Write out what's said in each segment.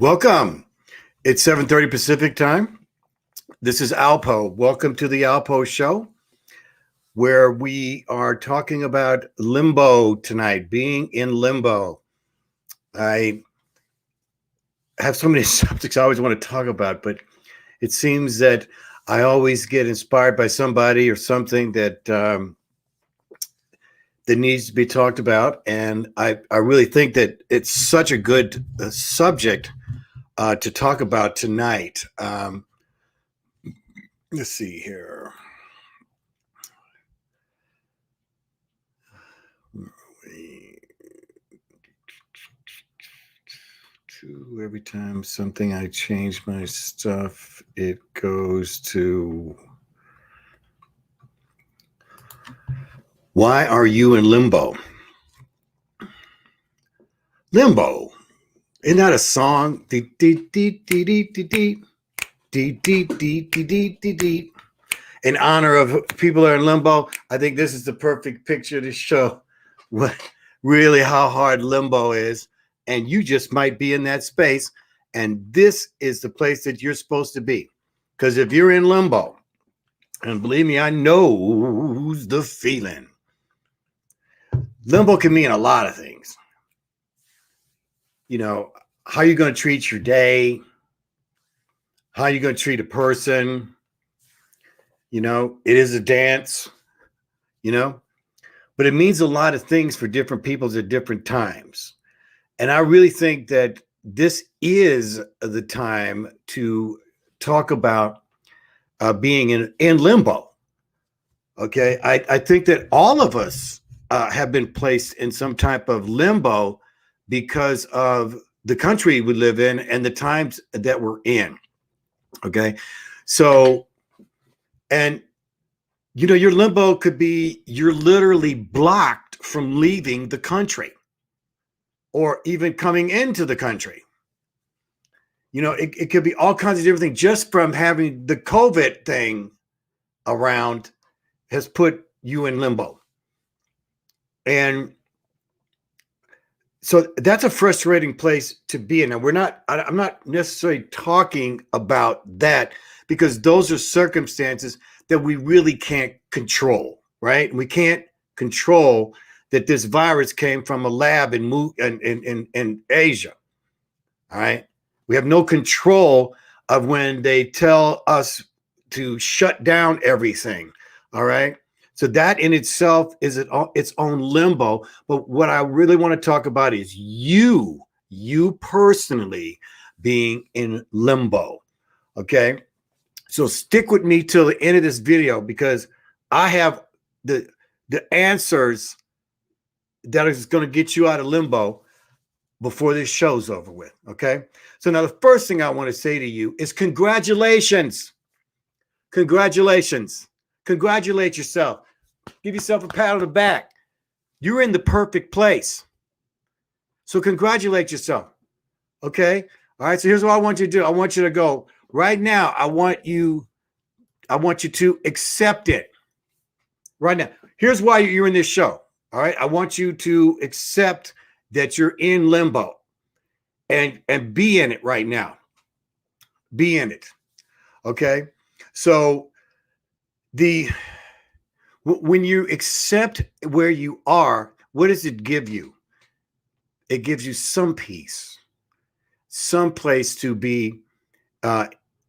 Welcome. It's 7:30 Pacific time. This is ALPOUGH. Welcome to the ALPOUGH show, where we are talking about limbo tonight, being in limbo. I have so many subjects I always want to talk about, but it seems that I always get inspired by somebody or something that that needs to be talked about. And I really think that it's such a good subject to talk about tonight. Let's see here. Every time something I change my stuff, it goes to why are you in limbo? Limbo. Isn't that a song? In honor of people that are in limbo, I think this is the perfect picture to show what really how hard limbo is. And you just might be in that space. And this is the place that you're supposed to be. Because if you're in limbo, and believe me, I know the feeling. Limbo can mean a lot of things. You know, how you're going to treat your day, how you're going to treat a person. You know, it is a dance, you know, but it means a lot of things for different peoples at different times. And I really think that this is the time to talk about being in limbo. Okay. I think that all of us have been placed in some type of limbo because of the country we live in and the times that we're in. Okay. So, and you know, your limbo could be you're literally blocked from leaving the country or even coming into the country. You know, it could be all kinds of different things just from having the COVID thing around has put you in limbo. And so that's a frustrating place to be in. And I'm not necessarily talking about that because those are circumstances that we really can't control, right? We can't control that this virus came from a lab in Asia, all right? We have no control of when they tell us to shut down everything, all right? So that in itself is its own limbo. But what I really want to talk about is you personally being in limbo, okay? So stick with me till the end of this video because I have the answers that is going to get you out of limbo before this show's over with, okay? So now the first thing I want to say to you is congratulations. Congratulations. Congratulate yourself. Give yourself a pat on the back. You're in the perfect place. So congratulate yourself, okay? All right, so here's what I want you to do. I want you to go right now. I want you to accept it right now. Here's why you're in this show. All right. I want you to accept that you're in limbo and be in it right now. Be in it. Okay. So when you accept where you are, what does it give you? It gives you some peace, some place to be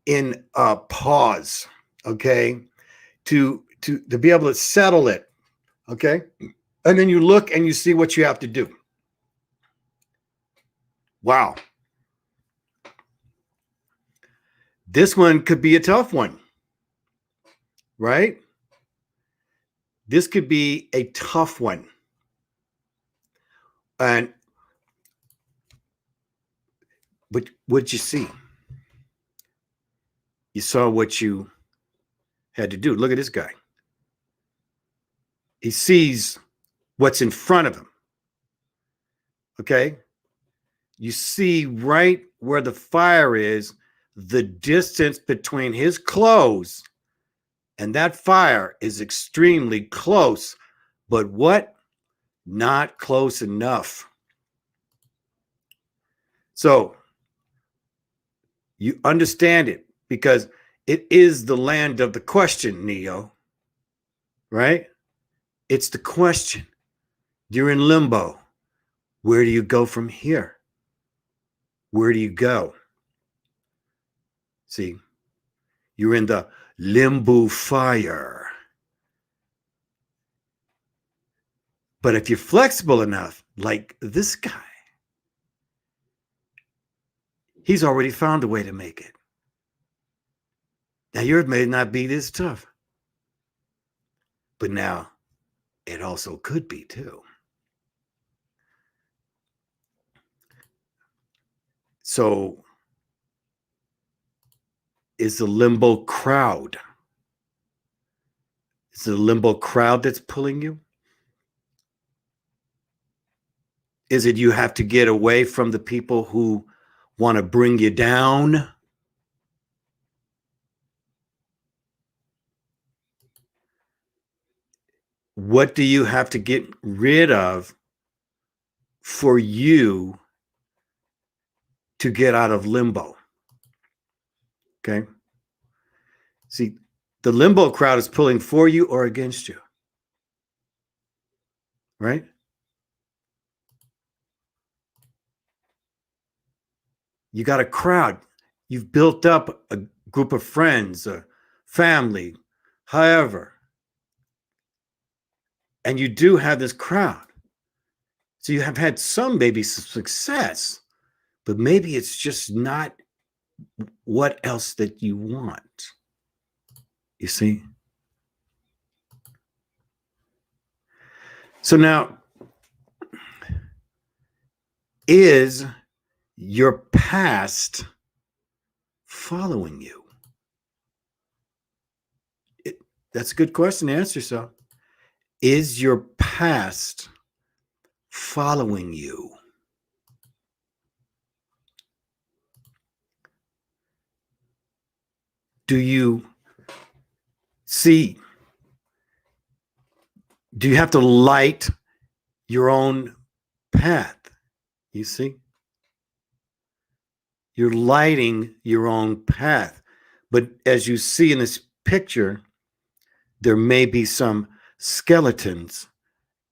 in pause, okay, to be able to settle it, okay, and then you look and you see what you have to do. Wow, this one could be a tough one, right? This could be a tough one, and but what'd you see? You saw what you had to do. Look at this guy. He sees what's in front of him. Okay. You see right where the fire is, the distance between his clothes and that fire is extremely close. But what? Not close enough. So You understand it because it is the land of the question, Neo, right? It's the question. You're in limbo. Where do you go from here? Where do you go? See, you're in the limbo fire. But if you're flexible enough, like this guy, he's already found a way to make it. Now, yours may not be this tough, but now it also could be too. So, is the limbo crowd? Is it the limbo crowd that's pulling you? Is it you have to get away from the people who want to bring you down? What do you have to get rid of for you to get out of limbo? Okay. See, the limbo crowd is pulling for you or against you, right? You got a crowd. You've built up a group of friends, a family, however. And you do have this crowd. So you have had maybe some success, but maybe it's just not what else that you want. You see? So now, is your past following you? That's a good question to answer yourself. Is your past following you? Do you see? Do you have to light your own path? You see? You're lighting your own path. But as you see in this picture, there may be some skeletons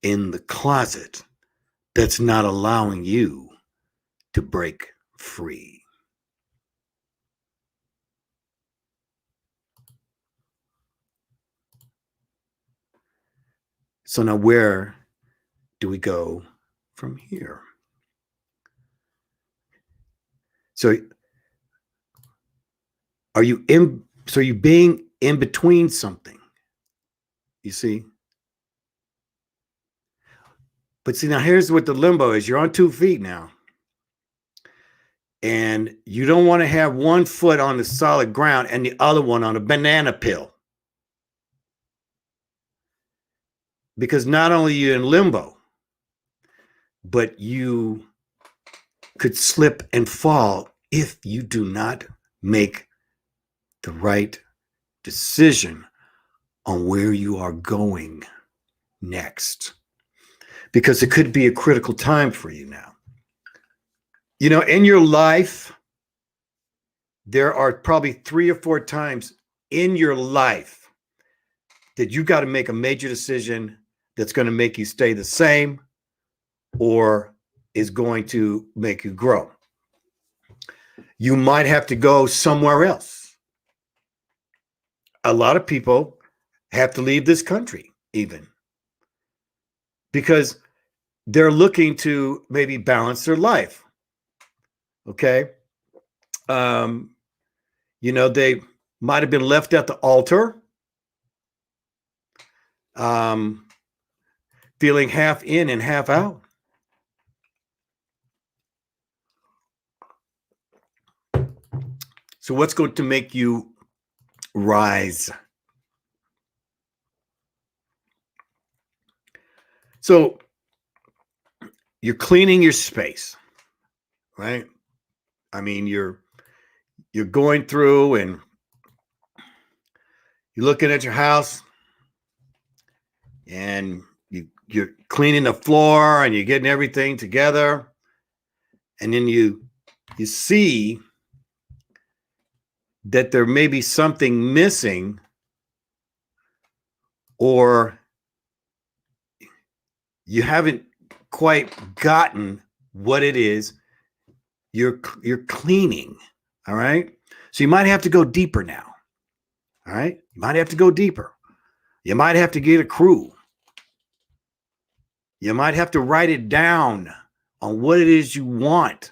in the closet that's not allowing you to break free. So now where do we go from here? So are you being in between something? You see? But see, now here's what the limbo is. You're on 2 feet now. And you don't want to have one foot on the solid ground and the other one on a banana peel. Because not only are you in limbo, but you could slip and fall if you do not make the right decision on where you are going next. Because it could be a critical time for you now. You know, in your life, there are probably 3 or 4 times in your life that you got to make a major decision that's going to make you stay the same or is going to make you grow. You might have to go somewhere else. A lot of people have to leave this country even because they're looking to maybe balance their life. Okay. You know, they might have been left at the altar, feeling half in and half out. So what's going to make you rise? So you're cleaning your space, right? I mean, you're going through and you're looking at your house and you're cleaning the floor and you're getting everything together. And then you see that there may be something missing, or you haven't quite gotten what it is you're cleaning. All right. So you might have to go deeper now. All right. You might have to go deeper. You might have to get a crew. You might have to write it down on what it is you want.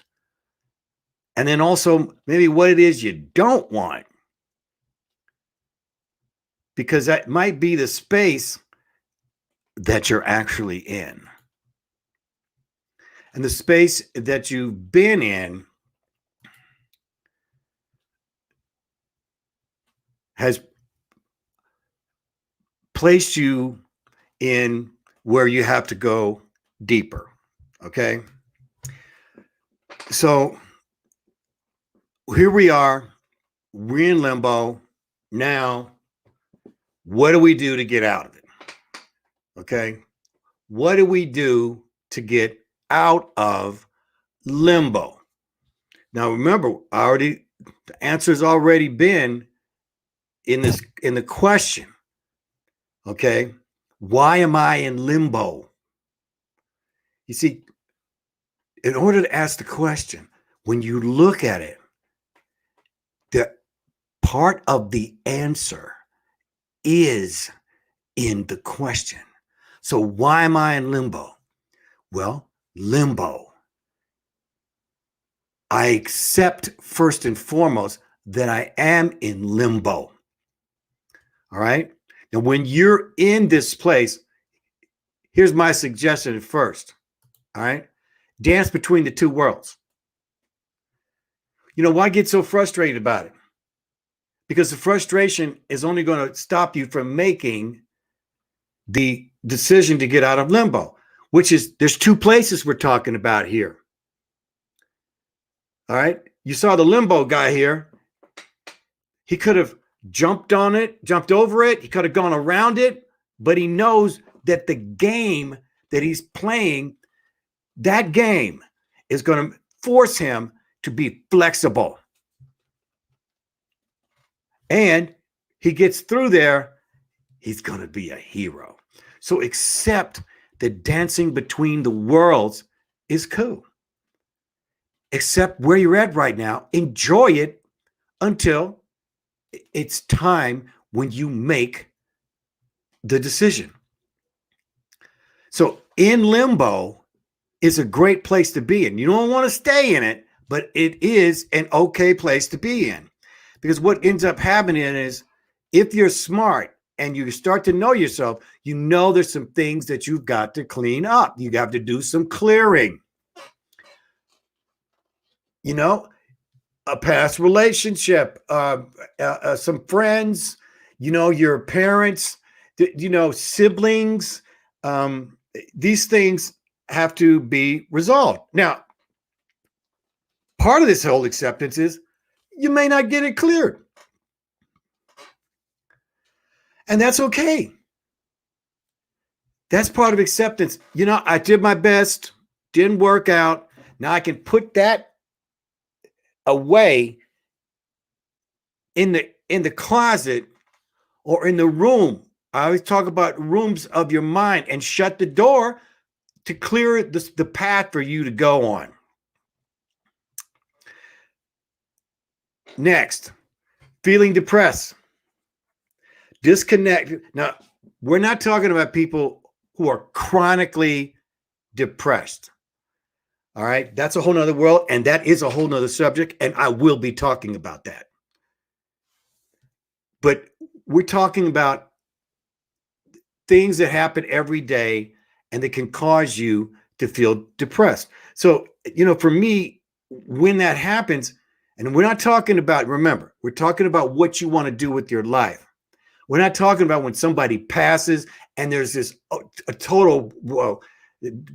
And then also maybe what it is you don't want. Because that might be the space that you're actually in. And the space that you've been in has placed you in where you have to go deeper. Okay. So here we are. We're in limbo. Now, what do we do to get out of it? Okay. What do we do to get out of limbo? Now, remember, the answer's already been in the question. Okay. Why am I in limbo? You see, in order to ask the question, when you look at it, the part of the answer is in the question. So why am I in limbo? Well, limbo. I accept first and foremost that I am in limbo. All right. Now, when you're in this place, here's my suggestion at first. All right. Dance between the two worlds. You know, why get so frustrated about it? Because the frustration is only going to stop you from making the decision to get out of limbo, which is, there's two places we're talking about here. All right. You saw the limbo guy here. He could have jumped on it, jumped over it. He could have gone around it, but he knows that the game that he's playing, that game is going to force him to be flexible. And he gets through there, he's going to be a hero. So accept that dancing between the worlds is cool. Accept where you're at right now. Enjoy it until it's time when you make the decision. So in limbo is a great place to be in. You don't want to stay in it, but it is an okay place to be in. Because what ends up happening is, if you're smart and you start to know yourself, you know there's some things that you've got to clean up. You have to do some clearing. You know, a past relationship, some friends, you know, your parents, you know, siblings. These things have to be resolved. Now, part of this whole acceptance is you may not get it cleared. And that's okay. That's part of acceptance. You know, I did my best, didn't work out. Now I can put that away in the closet or in the room. I always talk about rooms of your mind, and shut the door to clear the path for you to go on. Next, feeling depressed, disconnected. Now, we're not talking about people who are chronically depressed. All right. That's a whole nother world. And that is a whole nother subject. And I will be talking about that. But we're talking about things that happen every day and that can cause you to feel depressed. So, you know, for me, when that happens, and we're not talking about, remember, we're talking about what you want to do with your life. We're not talking about when somebody passes and there's this a total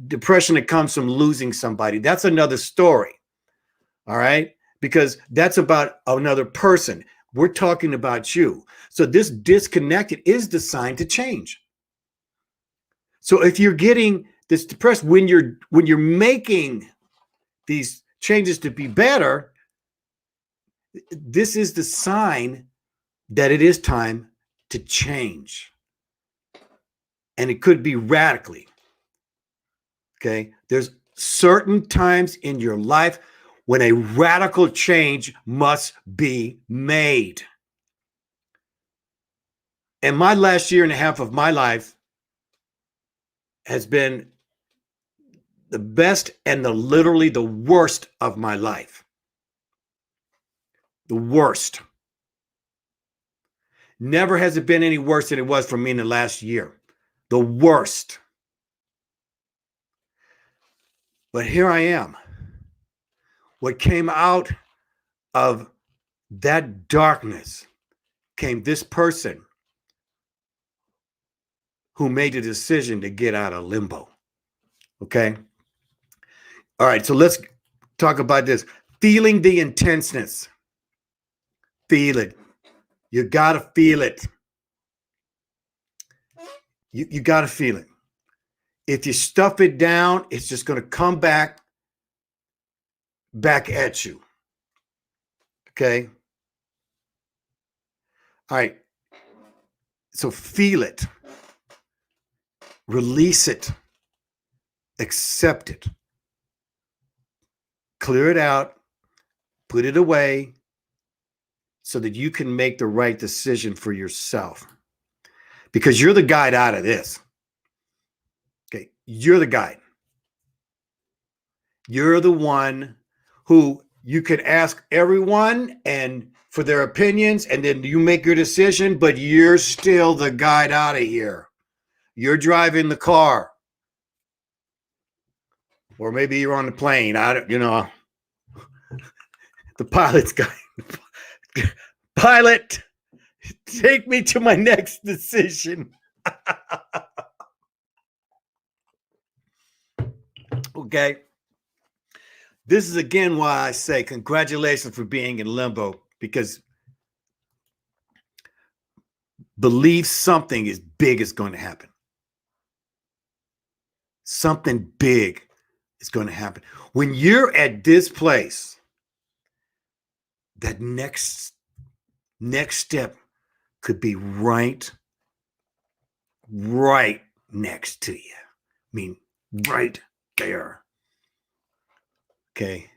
depression that comes from losing somebody. That's another story. All right. Because that's about another person. We're talking about you. So this disconnected is the sign to change. So if you're getting this depressed, when you're making these changes to be better, This is the sign that it is time to change. And it could be radically. Okay. There's certain times in your life when a radical change must be made. And my last year and a half of my life has been the best and literally the worst of my life. The worst. Never has it been any worse than it was for me in the last year. The worst. But here I am. What came out of that darkness came this person who made a decision to get out of limbo. Okay? All right, so let's talk about this. Feeling the intenseness. Feel it. You got to feel it. You got to feel it. If you stuff it down, it's just going to come back at you. Okay? All right. So feel it. Release it. Accept it. Clear it out. Put it away so that you can make the right decision for yourself. Because you're the guide out of this. Okay? You're the guide. You're the one who you could ask everyone and for their opinions, and then you make your decision, but you're still the guide out of here. You're driving the car. Or maybe you're on the plane. The pilot's guy. Pilot, take me to my next decision. Okay. This is again why I say congratulations for being in limbo, because believe something is big is going to happen. Something big is going to happen. When you're at this place, that next step could be right next to you. I mean, right there. Okay.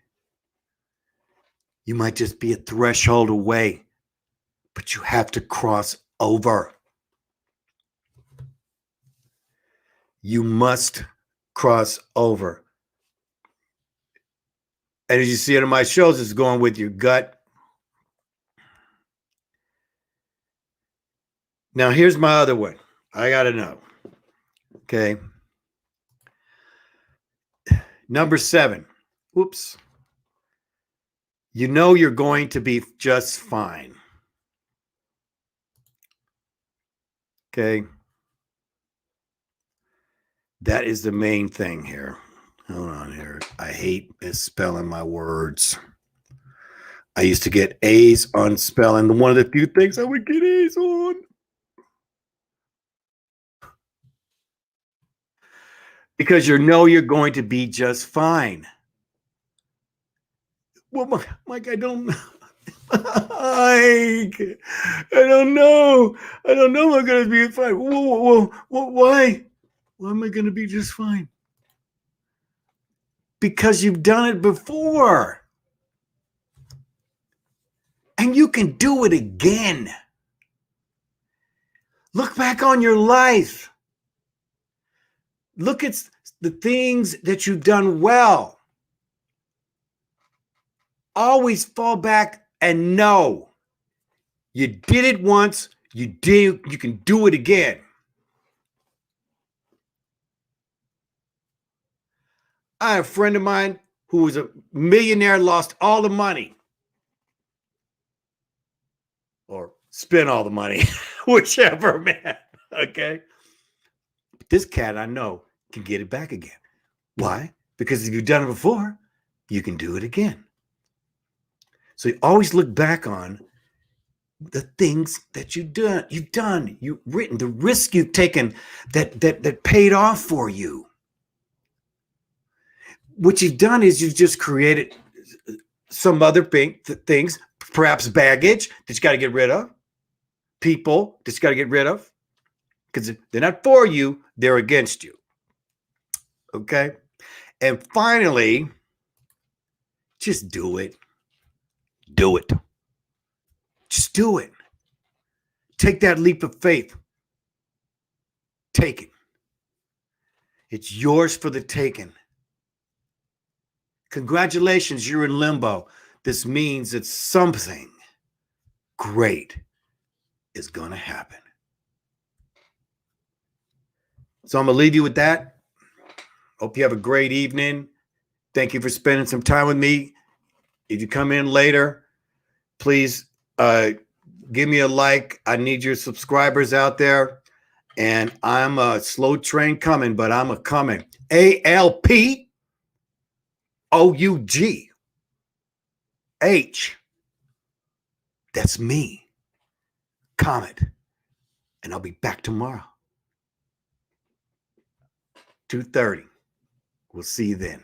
You might just be a threshold away, but you have to cross over. You must cross over. And as you see it in my shows, it's going with your gut. Now, here's my other one. I got to know. Okay. Number 7. Whoops. You know you're going to be just fine. Okay. That is the main thing here. Hold on here. I hate misspelling my words. I used to get A's on spelling. One of the few things I would get A's on. Because you know you're going to be just fine. Well, Mike, I don't know. I don't know. I don't know I'm going to be fine. Whoa, why? Why am I going to be just fine? Because you've done it before. And you can do it again. Look back on your life. Look at the things that you've done well. Always fall back and know you did it once, you can do it again. I have a friend of mine who was a millionaire, lost all the money. Or spent all the money, whichever, man. Okay. But this cat I know can get it back again. Why? Because if you've done it before, you can do it again. So you always look back on the things that you've done, you've written, the risk you've taken that paid off for you. What you've done is you've just created some other things perhaps baggage that you got to get rid of, people that you got to get rid of, because they're not for you, they're against you. Okay? And finally, just do it. Do it. Just do it. Take that leap of faith. Take it. It's yours for the taking. Congratulations, you're in limbo. This means that something great is going to happen. So I'm going to leave you with that. Hope you have a great evening. Thank you for spending some time with me. If you come in later, please give me a like. I need your subscribers out there. And I'm a slow train coming, but I'm a coming. ALPOUGH. That's me. Comment. And I'll be back tomorrow. 2:30. We'll see you then.